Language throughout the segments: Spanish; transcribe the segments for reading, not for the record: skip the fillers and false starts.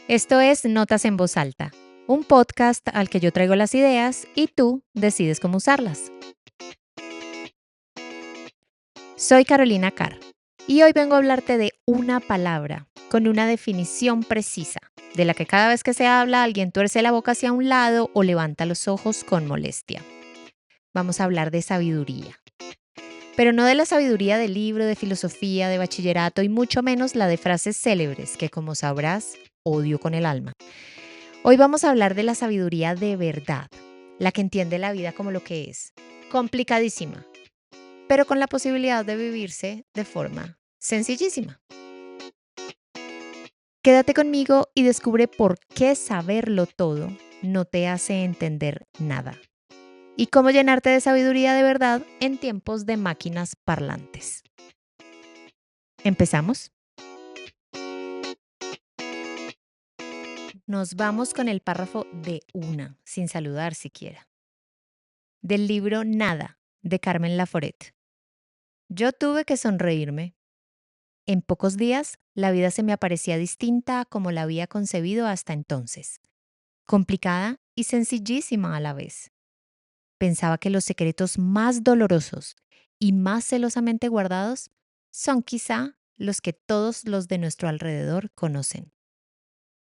Esto es Notas en Voz Alta, un podcast al que yo traigo las ideas y tú decides cómo usarlas. Soy Carolina Carr y hoy vengo a hablarte de una palabra con una definición precisa, de la que cada vez que se habla alguien tuerce la boca hacia un lado o levanta los ojos con molestia. Vamos a hablar de sabiduría. Pero no de la sabiduría del libro, de filosofía, de bachillerato y mucho menos la de frases célebres que, como sabrás, odio con el alma. Hoy vamos a hablar de la sabiduría de verdad, la que entiende la vida como lo que es, complicadísima, pero con la posibilidad de vivirse de forma sencillísima. Quédate conmigo y descubre por qué saberlo todo no te hace entender nada y cómo llenarte de sabiduría de verdad en tiempos de máquinas parlantes. ¿Empezamos? Nos vamos con el párrafo de una, sin saludar siquiera. Del libro Nada, de Carmen Laforet. Yo tuve que sonreírme. En pocos días, la vida se me aparecía distinta a como la había concebido hasta entonces. Complicada y sencillísima a la vez. Pensaba que los secretos más dolorosos y más celosamente guardados son quizá los que todos los de nuestro alrededor conocen.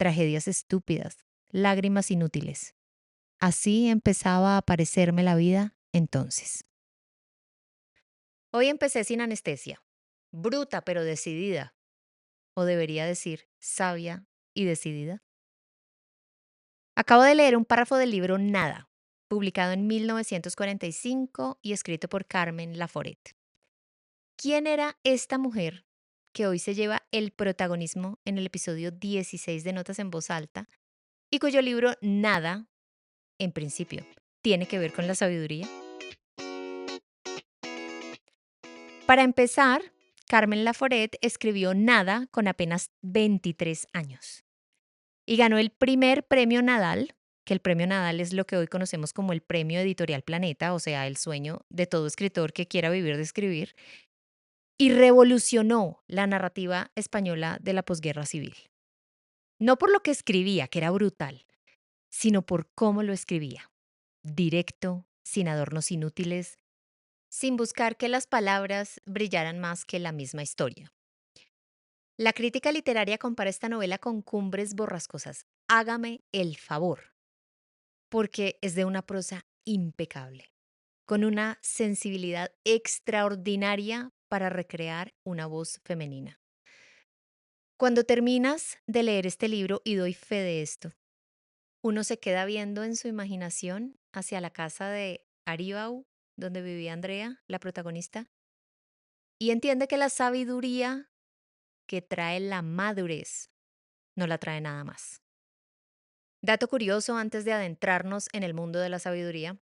Tragedias estúpidas, lágrimas inútiles. Así empezaba a aparecerme la vida entonces. Hoy empecé sin anestesia, bruta pero decidida, o debería decir sabia y decidida. Acabo de leer un párrafo del libro Nada, publicado en 1945 y escrito por Carmen Laforet. ¿Quién era esta mujer que hoy se lleva el protagonismo en el episodio 16 de Notas en Voz Alta y cuyo libro Nada, en principio, tiene que ver con la sabiduría? Para empezar, Carmen Laforet escribió Nada con apenas 23 años y ganó el primer premio Nadal, que el premio Nadal es lo que hoy conocemos como el premio editorial Planeta, o sea, el sueño de todo escritor que quiera vivir de escribir, y revolucionó la narrativa española de la posguerra civil. No por lo que escribía, que era brutal, sino por cómo lo escribía. Directo, sin adornos inútiles, sin buscar que las palabras brillaran más que la misma historia. La crítica literaria compara esta novela con Cumbres Borrascosas. Hágame el favor, porque es de una prosa impecable, con una sensibilidad extraordinaria para recrear una voz femenina. Cuando terminas de leer este libro, y doy fe de esto, uno se queda viendo en su imaginación hacia la casa de Aribau, donde vivía Andrea, la protagonista, y entiende que la sabiduría que trae la madurez no la trae nada más. Dato curioso antes de adentrarnos en el mundo de la sabiduría,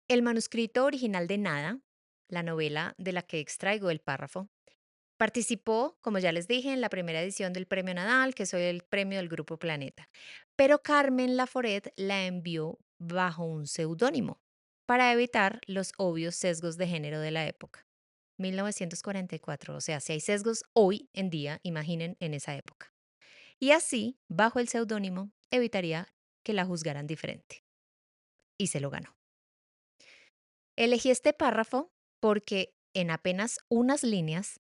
el manuscrito original de Nada, la novela de la que extraigo el párrafo, participó, como ya les dije, en la primera edición del Premio Nadal, que es el premio del Grupo Planeta. Pero Carmen Laforet la envió bajo un seudónimo para evitar los obvios sesgos de género de la época. 1944, o sea, si hay sesgos hoy en día, imaginen en esa época. Y así, bajo el seudónimo, evitaría que la juzgaran diferente. Y se lo ganó. Elegí este párrafo porque en apenas unas líneas,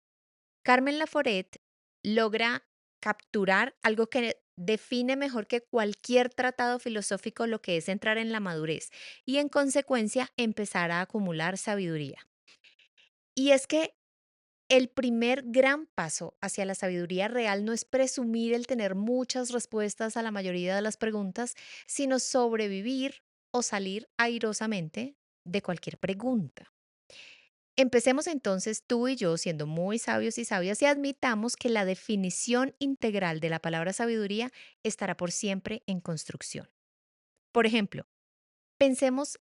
Carmen Laforet logra capturar algo que define mejor que cualquier tratado filosófico lo que es entrar en la madurez y en consecuencia empezar a acumular sabiduría. Y es que el primer gran paso hacia la sabiduría real no es presumir el tener muchas respuestas a la mayoría de las preguntas, sino sobrevivir o salir airosamente de cualquier pregunta. Empecemos entonces tú y yo siendo muy sabios y sabias y admitamos que la definición integral de la palabra sabiduría estará por siempre en construcción. Por ejemplo, pensemos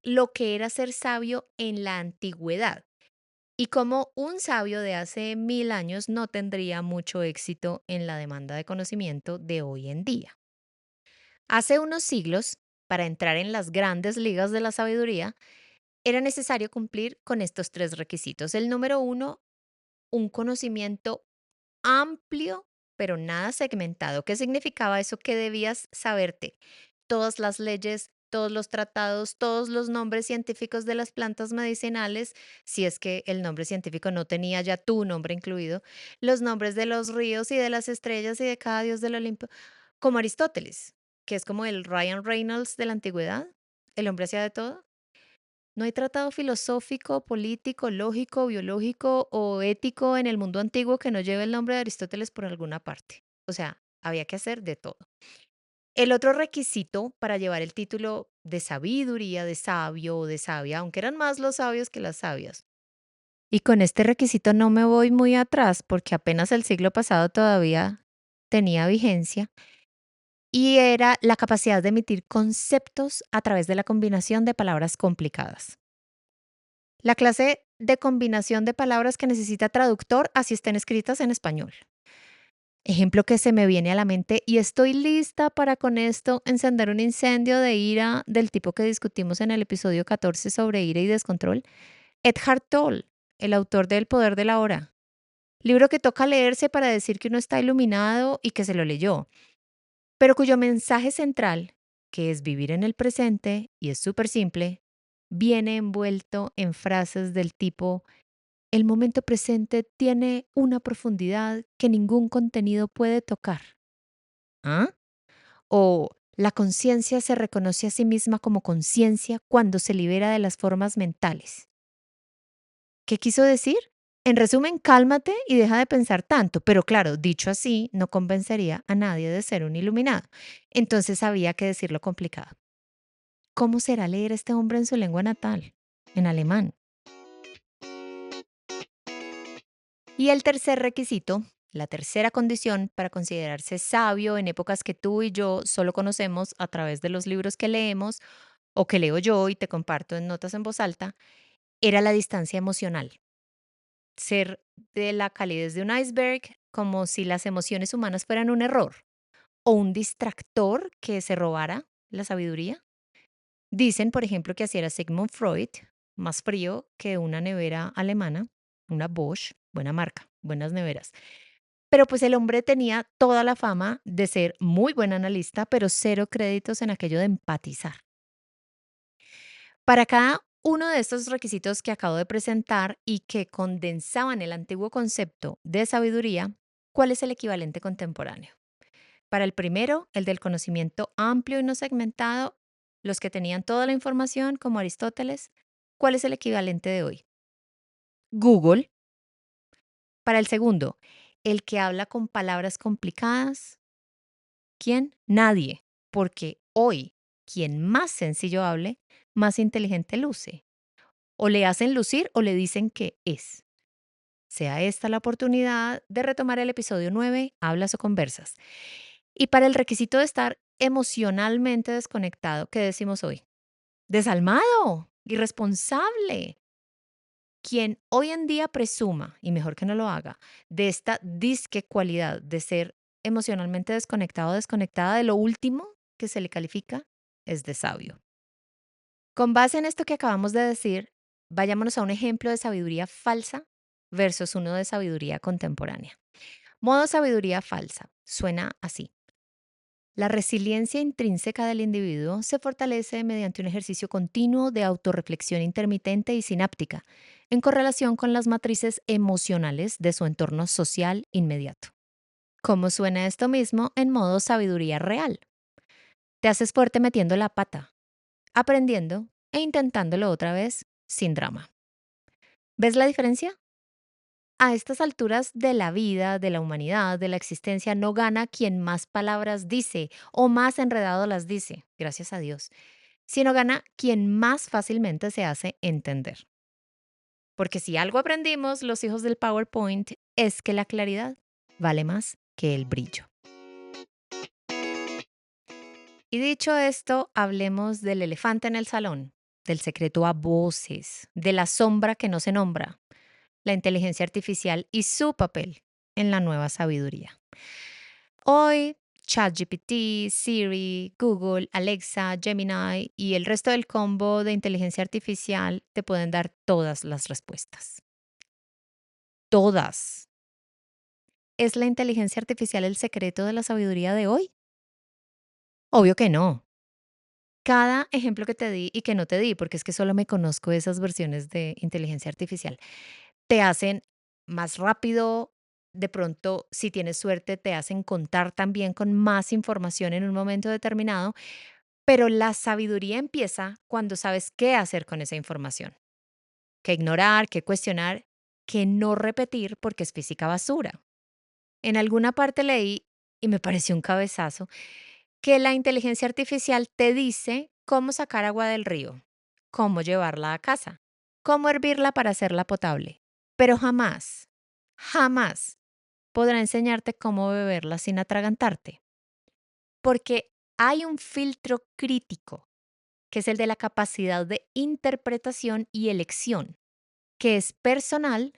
lo que era ser sabio en la antigüedad y cómo un sabio de hace 1000 años no tendría mucho éxito en la demanda de conocimiento de hoy en día. Hace unos siglos, para entrar en las grandes ligas de la sabiduría, era necesario cumplir con estos tres requisitos. El número uno, un conocimiento amplio pero nada segmentado. ¿Qué significaba eso? Que debías saberte todas las leyes, todos los tratados, todos los nombres científicos de las plantas medicinales, si es que el nombre científico no tenía ya tu nombre incluido, los nombres de los ríos y de las estrellas y de cada dios del Olimpo, como Aristóteles, que es como el Ryan Reynolds de la antigüedad, el hombre hacía de todo. No hay tratado filosófico, político, lógico, biológico o ético en el mundo antiguo que no lleve el nombre de Aristóteles por alguna parte. O sea, había que hacer de todo. El otro requisito para llevar el título de sabiduría, de sabio o de sabia, aunque eran más los sabios que las sabias. Y con este requisito no me voy muy atrás porque apenas el siglo pasado todavía tenía vigencia y era la capacidad de emitir conceptos a través de la combinación de palabras complicadas. La clase de combinación de palabras que necesita traductor, así estén escritas en español. Ejemplo que se me viene a la mente y estoy lista para con esto encender un incendio de ira del tipo que discutimos en el episodio 14 sobre ira y descontrol. Eckhart Tolle, el autor de El poder de la hora. Libro que toca leerse para decir que uno está iluminado y que se lo leyó, pero cuyo mensaje central, que es vivir en el presente y es súper simple, viene envuelto en frases del tipo: el momento presente tiene una profundidad que ningún contenido puede tocar. ¿Ah? O la conciencia se reconoce a sí misma como conciencia cuando se libera de las formas mentales. ¿Qué quiso decir? En resumen, cálmate y deja de pensar tanto, pero claro, dicho así, no convencería a nadie de ser un iluminado. Entonces había que decirlo complicado. ¿Cómo será leer a este hombre en su lengua natal? En alemán. Y el tercer requisito, la tercera condición para considerarse sabio en épocas que tú y yo solo conocemos a través de los libros que leemos o que leo yo y te comparto en notas en voz alta, era la distancia emocional. Ser de la calidez de un iceberg, como si las emociones humanas fueran un error o un distractor que se robara la sabiduría. Dicen, por ejemplo, que así era Sigmund Freud, más frío que una nevera alemana, una Bosch, buena marca, buenas neveras. Pero pues el hombre tenía toda la fama de ser muy buen analista, pero cero créditos en aquello de empatizar. Para cada uno de estos requisitos que acabo de presentar y que condensaban el antiguo concepto de sabiduría, ¿cuál es el equivalente contemporáneo? Para el primero, el del conocimiento amplio y no segmentado, los que tenían toda la información, como Aristóteles, ¿cuál es el equivalente de hoy? Google. Para el segundo, el que habla con palabras complicadas, ¿quién? Nadie, porque hoy quien más sencillo hable, más inteligente luce. O le hacen lucir o le dicen que es. Sea esta la oportunidad de retomar el episodio 9, Hablas o Conversas. Y para el requisito de estar emocionalmente desconectado, ¿qué decimos hoy? Desalmado, irresponsable. Quien hoy en día presuma, y mejor que no lo haga, de esta disque cualidad de ser emocionalmente desconectado o desconectada de lo último que se le califica, es de sabio. Con base en esto que acabamos de decir, vayámonos a un ejemplo de sabiduría falsa versus uno de sabiduría contemporánea. Modo sabiduría falsa. Suena así. La resiliencia intrínseca del individuo se fortalece mediante un ejercicio continuo de autorreflexión intermitente y sináptica, en correlación con las matrices emocionales de su entorno social inmediato. ¿Cómo suena esto mismo en modo sabiduría real? Te haces fuerte metiendo la pata, aprendiendo e intentándolo otra vez sin drama. ¿Ves la diferencia? A estas alturas de la vida, de la humanidad, de la existencia, no gana quien más palabras dice o más enredado las dice, gracias a Dios, sino gana quien más fácilmente se hace entender. Porque si algo aprendimos los hijos del PowerPoint es que la claridad vale más que el brillo. Y dicho esto, hablemos del elefante en el salón, del secreto a voces, de la sombra que no se nombra, la inteligencia artificial y su papel en la nueva sabiduría. Hoy, ChatGPT, Siri, Google, Alexa, Gemini y el resto del combo de inteligencia artificial te pueden dar todas las respuestas. Todas. ¿Es la inteligencia artificial el secreto de la sabiduría de hoy? Obvio que no. Cada ejemplo que te di y que no te di, porque es que solo me conozco esas versiones de inteligencia artificial, te hacen más rápido, de pronto, si tienes suerte, te hacen contar también con más información en un momento determinado, pero la sabiduría empieza cuando sabes qué hacer con esa información, qué ignorar, qué cuestionar, qué no repetir porque es física basura. En alguna parte leí, y me pareció un cabezazo, que la inteligencia artificial te dice cómo sacar agua del río, cómo llevarla a casa, cómo hervirla para hacerla potable, pero jamás, jamás podrá enseñarte cómo beberla sin atragantarte, porque hay un filtro crítico, que es el de la capacidad de interpretación y elección, que es personal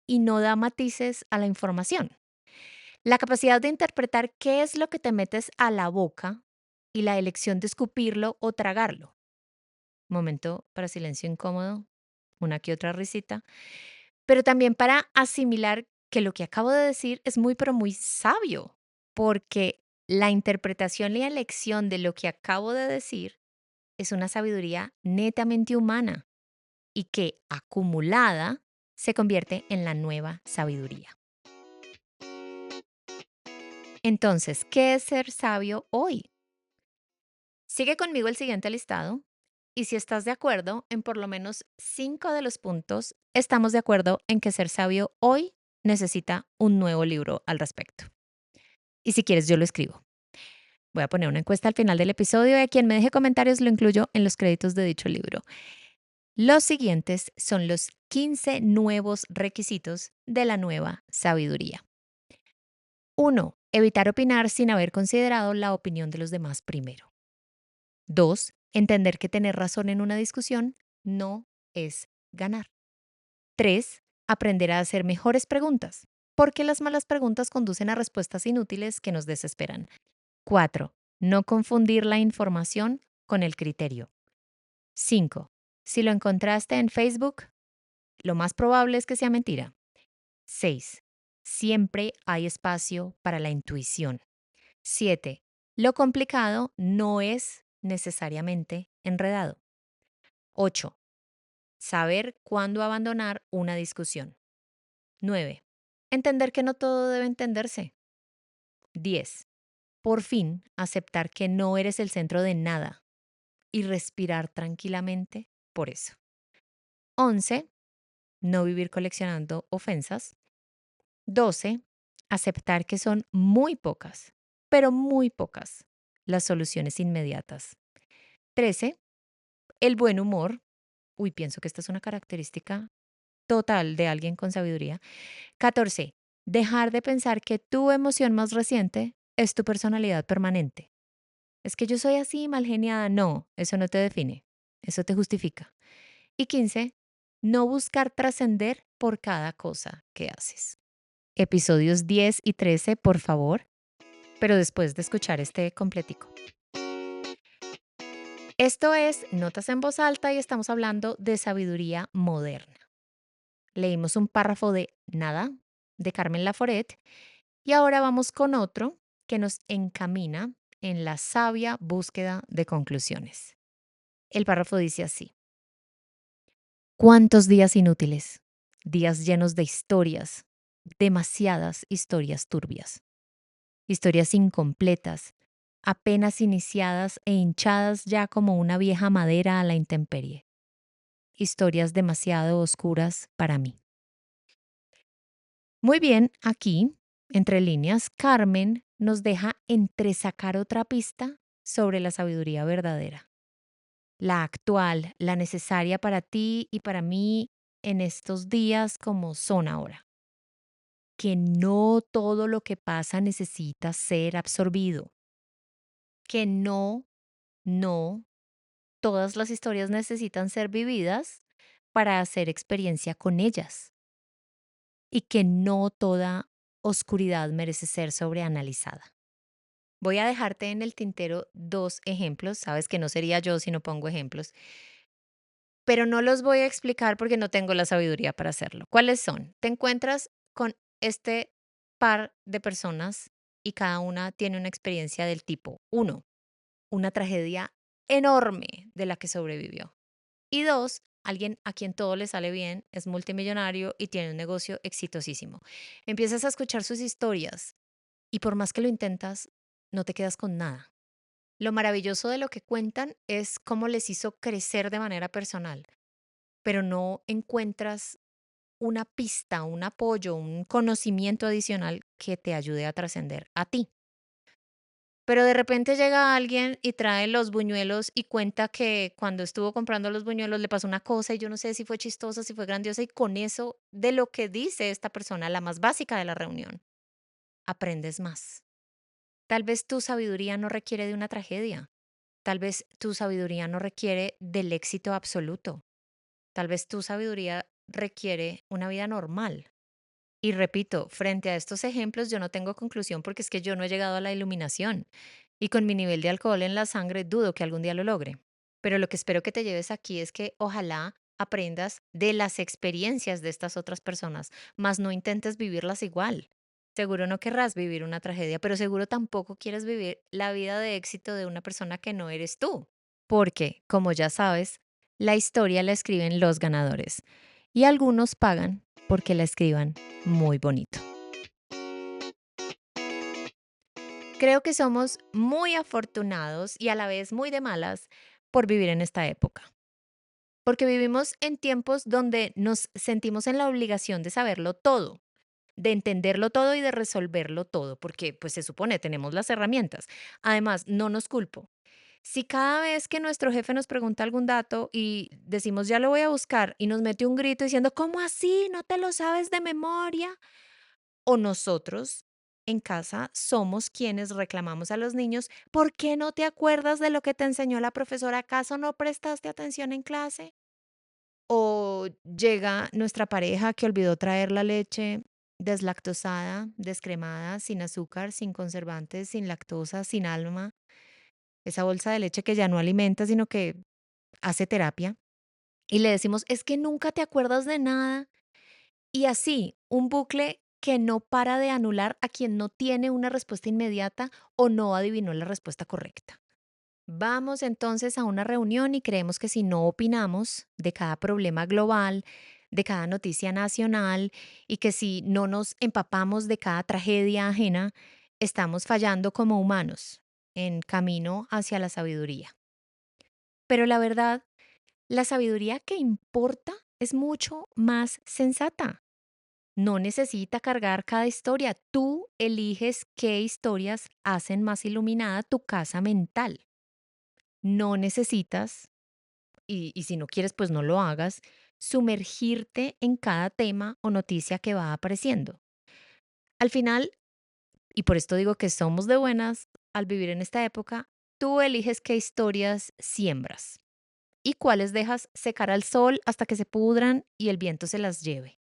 y no da matices a la información. La capacidad de interpretar qué es lo que te metes a la boca y la elección de escupirlo o tragarlo. Momento para silencio incómodo, una que otra risita, pero también para asimilar que lo que acabo de decir es muy, pero muy sabio, porque la interpretación y elección de lo que acabo de decir es una sabiduría netamente humana y que acumulada se convierte en la nueva sabiduría. Entonces, ¿qué es ser sabio hoy? Sigue conmigo el siguiente listado y si estás de acuerdo en por lo menos 5 de los puntos, estamos de acuerdo en que ser sabio hoy necesita un nuevo libro al respecto. Y si quieres, yo lo escribo. Voy a poner una encuesta al final del episodio y a quien me deje comentarios lo incluyo en los créditos de dicho libro. Los siguientes son los 15 nuevos requisitos de la nueva sabiduría. 1. Evitar opinar sin haber considerado la opinión de los demás primero. 2. Entender que tener razón en una discusión no es ganar. 3. Aprender a hacer mejores preguntas, porque las malas preguntas conducen a respuestas inútiles que nos desesperan. 4. No confundir la información con el criterio. 5. Si lo encontraste en Facebook, lo más probable es que sea mentira. 6. Siempre hay espacio para la intuición. 7. Lo complicado no es necesariamente enredado. 8. Saber cuándo abandonar una discusión. 9. Entender que no todo debe entenderse. 10. Por fin, aceptar que no eres el centro de nada y respirar tranquilamente por eso. 11. No vivir coleccionando ofensas. 12. Aceptar que son muy pocas, pero muy pocas, las soluciones inmediatas. 13. El buen humor. Uy, pienso que esta es una característica total de alguien con sabiduría. 14. Dejar de pensar que tu emoción más reciente es tu personalidad permanente. Es que yo soy así, mal geniada. No, eso no te define. Eso te justifica. Y 15. No buscar trascender por cada cosa que haces. Episodios 10 y 13, por favor, pero después de escuchar este completico. Esto es Notas en Voz Alta y estamos hablando de sabiduría moderna. Leímos un párrafo de Nada, de Carmen Laforet, y ahora vamos con otro que nos encamina en la sabia búsqueda de conclusiones. El párrafo dice así: ¿Cuántos días inútiles? Días llenos de historias, demasiadas historias turbias, historias incompletas, apenas iniciadas e hinchadas ya como una vieja madera a la intemperie, historias demasiado oscuras para mí. Muy bien, aquí, entre líneas, Carmen nos deja entresacar otra pista sobre la sabiduría verdadera, la actual, la necesaria para ti y para mí en estos días como son ahora. Que no todo lo que pasa necesita ser absorbido, que no, todas las historias necesitan ser vividas para hacer experiencia con ellas y que no toda oscuridad merece ser sobreanalizada. Voy a dejarte en el tintero dos ejemplos, sabes que no sería yo si no pongo ejemplos, pero no los voy a explicar porque no tengo la sabiduría para hacerlo. ¿Cuáles son? Te encuentras con este par de personas y cada una tiene una experiencia del tipo: uno, una tragedia enorme de la que sobrevivió. Y dos, alguien a quien todo le sale bien, es multimillonario y tiene un negocio exitosísimo. Empiezas a escuchar sus historias y por más que lo intentas, no te quedas con nada. Lo maravilloso de lo que cuentan es cómo les hizo crecer de manera personal, pero no encuentras una pista, un apoyo, un conocimiento adicional que te ayude a trascender a ti. Pero de repente llega alguien y trae los buñuelos y cuenta que cuando estuvo comprando los buñuelos le pasó una cosa y yo no sé si fue chistosa, si fue grandiosa y con eso de lo que dice esta persona, la más básica de la reunión, aprendes más. Tal vez tu sabiduría no requiere de una tragedia. Tal vez tu sabiduría no requiere del éxito absoluto. Tal vez tu sabiduría requiere una vida normal. Y repito, frente a estos ejemplos yo no tengo conclusión porque es que yo no he llegado a la iluminación y con mi nivel de alcohol en la sangre dudo que algún día lo logre. Pero lo que espero que te lleves aquí es que ojalá aprendas de las experiencias de estas otras personas, más no intentes vivirlas igual. Seguro no querrás vivir una tragedia, pero seguro tampoco quieres vivir la vida de éxito de una persona que no eres tú. Porque, como ya sabes, la historia la escriben los ganadores y algunos pagan porque la escriban muy bonito. Creo que somos muy afortunados y a la vez muy de malas por vivir en esta época, porque vivimos en tiempos donde nos sentimos en la obligación de saberlo todo, de entenderlo todo y de resolverlo todo, porque pues se supone tenemos las herramientas. Además, no nos culpo. Si cada vez que nuestro jefe nos pregunta algún dato y decimos ya lo voy a buscar y nos mete un grito diciendo, ¿cómo así? ¿No te lo sabes de memoria? O nosotros en casa somos quienes reclamamos a los niños, ¿por qué no te acuerdas de lo que te enseñó la profesora? ¿Acaso no prestaste atención en clase? O llega nuestra pareja que olvidó traer la leche deslactosada, descremada, sin azúcar, sin conservantes, sin lactosa, sin alma, esa bolsa de leche que ya no alimenta, sino que hace terapia. Y le decimos, es que nunca te acuerdas de nada. Y así, un bucle que no para de anular a quien no tiene una respuesta inmediata o no adivinó la respuesta correcta. Vamos entonces a una reunión y creemos que si no opinamos de cada problema global, de cada noticia nacional y que si no nos empapamos de cada tragedia ajena, estamos fallando como humanos en camino hacia la sabiduría. Pero la verdad, la sabiduría que importa es mucho más sensata. No necesita cargar cada historia. Tú eliges qué historias hacen más iluminada tu casa mental. No necesitas, y si no quieres, pues no lo hagas, sumergirte en cada tema o noticia que va apareciendo. Al final, y por esto digo que somos de buenas al vivir en esta época, tú eliges qué historias siembras y cuáles dejas secar al sol hasta que se pudran y el viento se las lleve.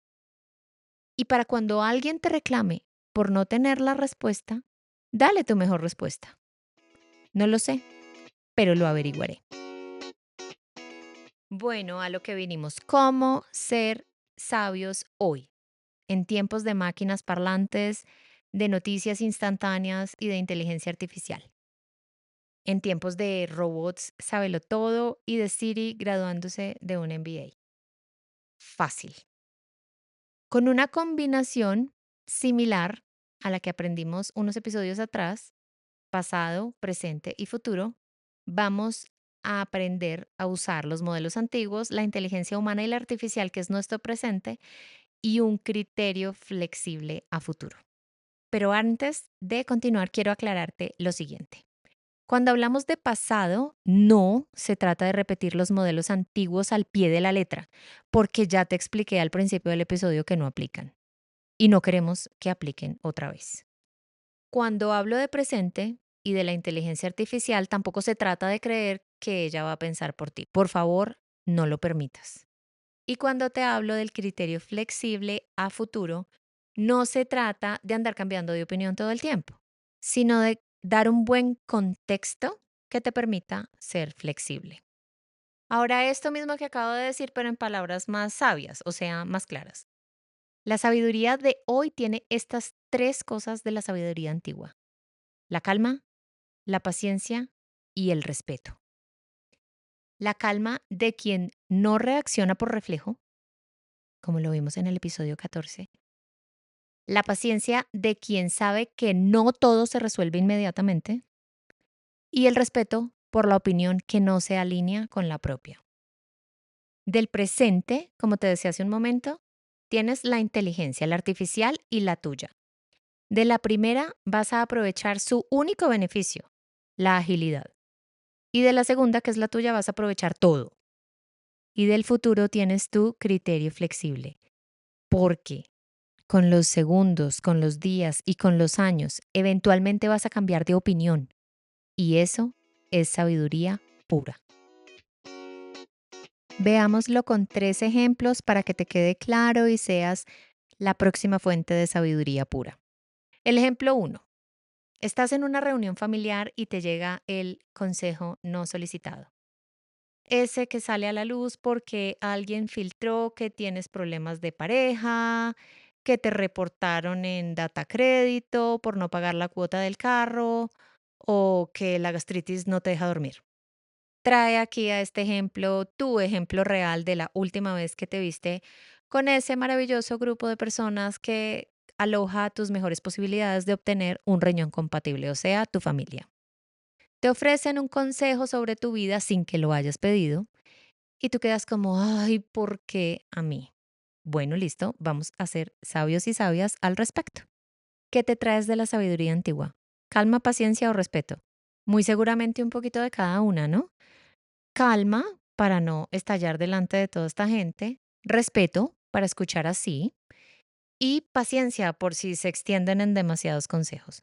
Y para cuando alguien te reclame por no tener la respuesta, dale tu mejor respuesta. No lo sé, pero lo averiguaré. Bueno, a lo que vinimos, ¿cómo ser sabios hoy? En tiempos de máquinas parlantes, de noticias instantáneas y de inteligencia artificial. En tiempos de robots todo y de Siri graduándose de un MBA. Fácil. Con una combinación similar a la que aprendimos unos episodios atrás, pasado, presente y futuro, vamos a aprender a usar los modelos antiguos, la inteligencia humana y la artificial, que es nuestro presente, y un criterio flexible a futuro. Pero antes de continuar, quiero aclararte lo siguiente. Cuando hablamos de pasado, no se trata de repetir los modelos antiguos al pie de la letra, porque ya te expliqué al principio del episodio que no aplican y no queremos que apliquen otra vez. Cuando hablo de presente y de la inteligencia artificial, tampoco se trata de creer que ella va a pensar por ti. Por favor, no lo permitas. Y cuando te hablo del criterio flexible a futuro, no se trata de andar cambiando de opinión todo el tiempo, sino de dar un buen contexto que te permita ser flexible. Ahora, esto mismo que acabo de decir, pero en palabras más sabias, o sea, más claras. La sabiduría de hoy tiene estas tres cosas de la sabiduría antigua: la calma, la paciencia y el respeto. La calma de quien no reacciona por reflejo, como lo vimos en el episodio 14. La paciencia de quien sabe que no todo se resuelve inmediatamente. Y el respeto por la opinión que no se alinea con la propia. Del presente, como te decía hace un momento, tienes la inteligencia, la artificial y la tuya. De la primera vas a aprovechar su único beneficio, la agilidad. Y de la segunda, que es la tuya, vas a aprovechar todo. Y del futuro tienes tu criterio flexible. Porque con los segundos, con los días y con los años, eventualmente vas a cambiar de opinión. Y eso es sabiduría pura. Veámoslo con 3 ejemplos para que te quede claro y seas la próxima fuente de sabiduría pura. El ejemplo 1. Estás en una reunión familiar y te llega el consejo no solicitado. Ese que sale a la luz porque alguien filtró que tienes problemas de pareja, que te reportaron en data crédito por no pagar la cuota del carro o que la gastritis no te deja dormir. Trae aquí a este ejemplo tu ejemplo real de la última vez que te viste con ese maravilloso grupo de personas que aloja tus mejores posibilidades de obtener un riñón compatible, o sea, tu familia. Te ofrecen un consejo sobre tu vida sin que lo hayas pedido y tú quedas como, ay, ¿por qué a mí? Bueno, listo, vamos a ser sabios y sabias al respecto. ¿Qué te traes de la sabiduría antigua? ¿Calma, paciencia o respeto? Muy seguramente un poquito de cada una, ¿no? Calma para no estallar delante de toda esta gente, respeto para escuchar así y paciencia por si se extienden en demasiados consejos.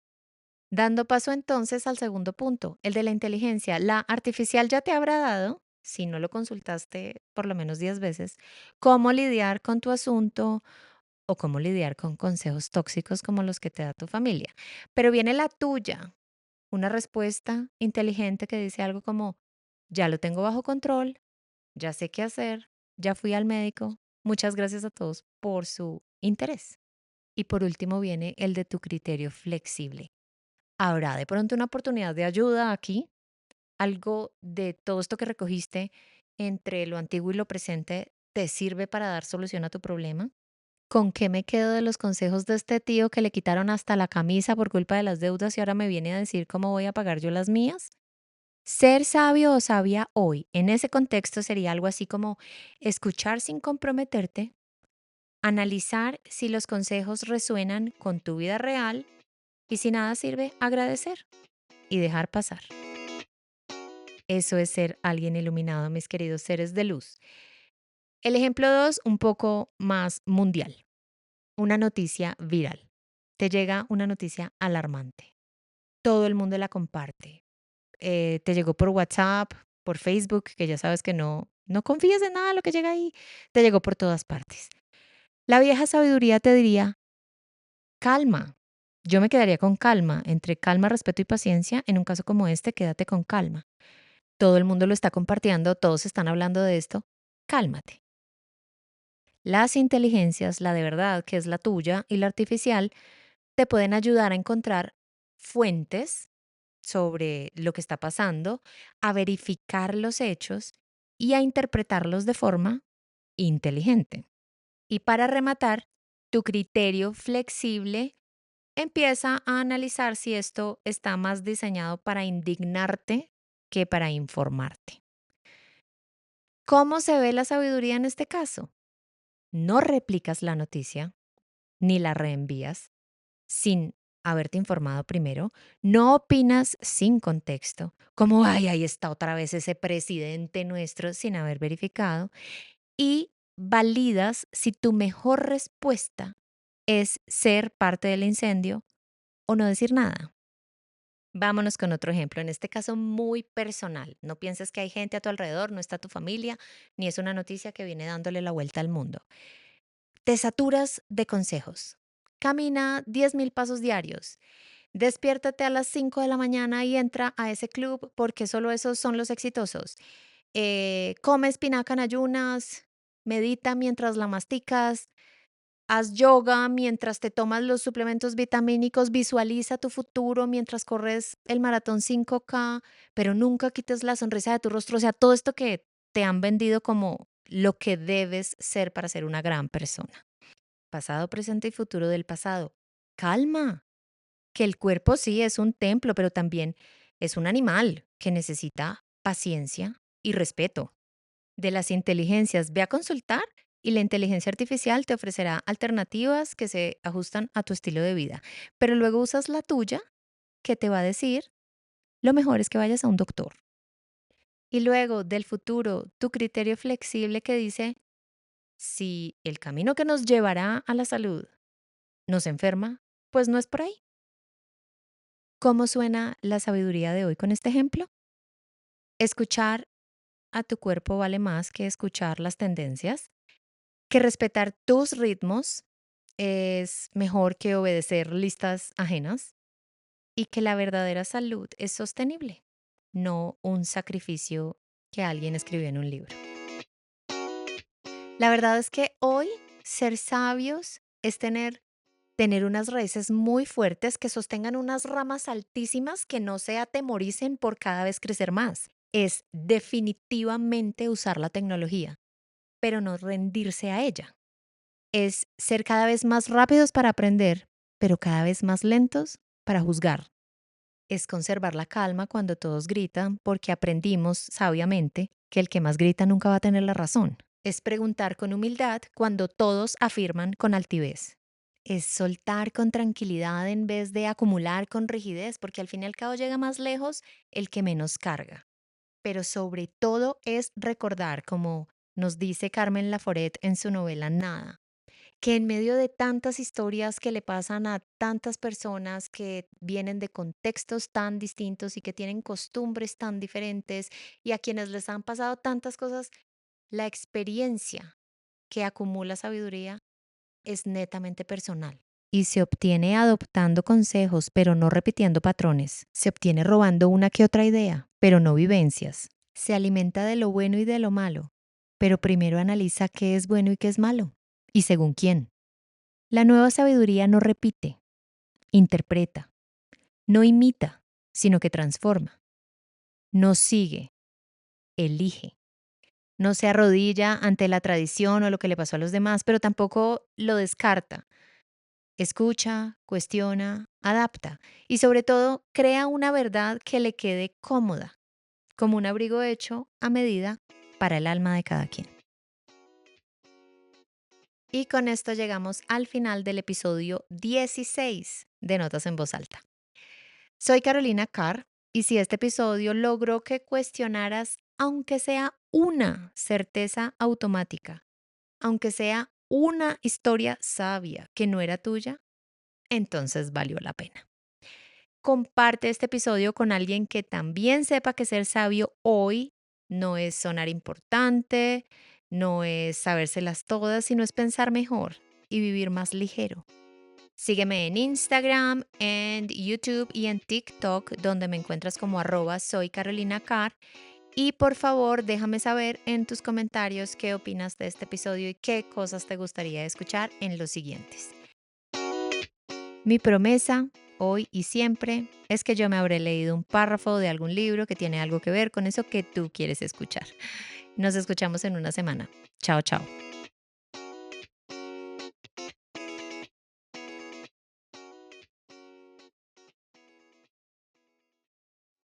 Dando paso entonces al segundo punto, el de la inteligencia. La artificial ya te habrá dado, si no lo consultaste por lo menos 10 veces, cómo lidiar con tu asunto o cómo lidiar con consejos tóxicos como los que te da tu familia. Pero viene la tuya, una respuesta inteligente que dice algo como, ya lo tengo bajo control, ya sé qué hacer, ya fui al médico. Muchas gracias a todos por su interés. Y por último viene el de tu criterio flexible. ¿Habrá de pronto una oportunidad de ayuda aquí? ¿Algo de todo esto que recogiste entre lo antiguo y lo presente te sirve para dar solución a tu problema? ¿Con qué me quedo de los consejos de este tío que le quitaron hasta la camisa por culpa de las deudas y ahora me viene a decir cómo voy a pagar yo las mías? Ser sabio o sabia hoy en ese contexto sería algo así como escuchar sin comprometerte, analizar si los consejos resuenan con tu vida real y si nada sirve, agradecer y dejar pasar. Eso es ser alguien iluminado, mis queridos seres de luz. El ejemplo 2, un poco más mundial. Una noticia viral. Te llega una noticia alarmante. Todo el mundo la comparte. Te llegó por WhatsApp, por Facebook, que ya sabes que no confíes en nada de lo que llega ahí, te llegó por todas partes. La vieja sabiduría te diría, calma. Yo me quedaría con calma, entre calma, respeto y paciencia. En un caso como este, quédate con calma. Todo el mundo lo está compartiendo, todos están hablando de esto. Cálmate. Las inteligencias, la de verdad, que es la tuya, y la artificial, te pueden ayudar a encontrar fuentes sobre lo que está pasando, a verificar los hechos y a interpretarlos de forma inteligente. Y para rematar, tu criterio flexible empieza a analizar si esto está más diseñado para indignarte que para informarte. ¿Cómo se ve la sabiduría en este caso? No replicas la noticia ni la reenvías sin haberte informado primero, no opinas sin contexto, como, ay, ahí está otra vez ese presidente nuestro sin haber verificado, y validas si tu mejor respuesta es ser parte del incendio o no decir nada. Vámonos con otro ejemplo, en este caso muy personal. No pienses que hay gente a tu alrededor, no está tu familia, ni es una noticia que viene dándole la vuelta al mundo. Te saturas de consejos. Camina 10.000 pasos diarios. Despiértate a las 5 de la mañana y entra a ese club porque solo esos son los exitosos. Come espinaca en ayunas, medita mientras la masticas. haz yoga mientras te tomas los suplementos vitamínicos, visualiza tu futuro mientras corres el maratón 5K, pero nunca quites la sonrisa de tu rostro. O sea, todo esto que te han vendido como lo que debes ser para ser una gran persona. Pasado, presente y futuro del pasado. Calma, que el cuerpo sí es un templo, pero también es un animal que necesita paciencia y respeto. De las inteligencias, ve a consultar y la inteligencia artificial te ofrecerá alternativas que se ajustan a tu estilo de vida. Pero luego usas la tuya que te va a decir, lo mejor es que vayas a un doctor. Y luego del futuro, tu criterio flexible que dice, si el camino que nos llevará a la salud nos enferma, pues no es por ahí. ¿Cómo suena la sabiduría de hoy con este ejemplo? Escuchar a tu cuerpo vale más que escuchar las tendencias, que respetar tus ritmos es mejor que obedecer listas ajenas y que la verdadera salud es sostenible, no un sacrificio que alguien escribió en un libro. La verdad es que hoy ser sabios es tener unas raíces muy fuertes que sostengan unas ramas altísimas que no se atemoricen por cada vez crecer más. Es definitivamente usar la tecnología, pero no rendirse a ella. Es ser cada vez más rápidos para aprender, pero cada vez más lentos para juzgar. Es conservar la calma cuando todos gritan, porque aprendimos sabiamente que el que más grita nunca va a tener la razón. Es preguntar con humildad cuando todos afirman con altivez. Es soltar con tranquilidad en vez de acumular con rigidez, porque al fin y al cabo llega más lejos el que menos carga. Pero sobre todo es recordar, como nos dice Carmen Laforet en su novela Nada, que en medio de tantas historias que le pasan a tantas personas que vienen de contextos tan distintos y que tienen costumbres tan diferentes y a quienes les han pasado tantas cosas, la experiencia que acumula sabiduría es netamente personal. Y se obtiene adoptando consejos, pero no repitiendo patrones. Se obtiene robando una que otra idea, pero no vivencias. Se alimenta de lo bueno y de lo malo, pero primero analiza qué es bueno y qué es malo, y según quién. La nueva sabiduría no repite, interpreta, no imita, sino que transforma. No sigue, elige. No se arrodilla ante la tradición o lo que le pasó a los demás, pero tampoco lo descarta. Escucha, cuestiona, adapta y sobre todo crea una verdad que le quede cómoda, como un abrigo hecho a medida para el alma de cada quien. Y con esto llegamos al final del episodio 16 de Notas en Voz Alta. Soy Carolina Carr y si este episodio logró que cuestionaras, aunque sea una certeza automática, aunque sea una historia sabia que no era tuya, entonces valió la pena. Comparte este episodio con alguien que también sepa que ser sabio hoy no es sonar importante, no es sabérselas todas, sino es pensar mejor y vivir más ligero. Sígueme en Instagram, en YouTube y en TikTok, donde me encuentras como @soy Carolina Carr. Y por favor, déjame saber en tus comentarios qué opinas de este episodio y qué cosas te gustaría escuchar en los siguientes. Mi promesa, hoy y siempre, es que yo me habré leído un párrafo de algún libro que tiene algo que ver con eso que tú quieres escuchar. Nos escuchamos en una semana. Chao, chao.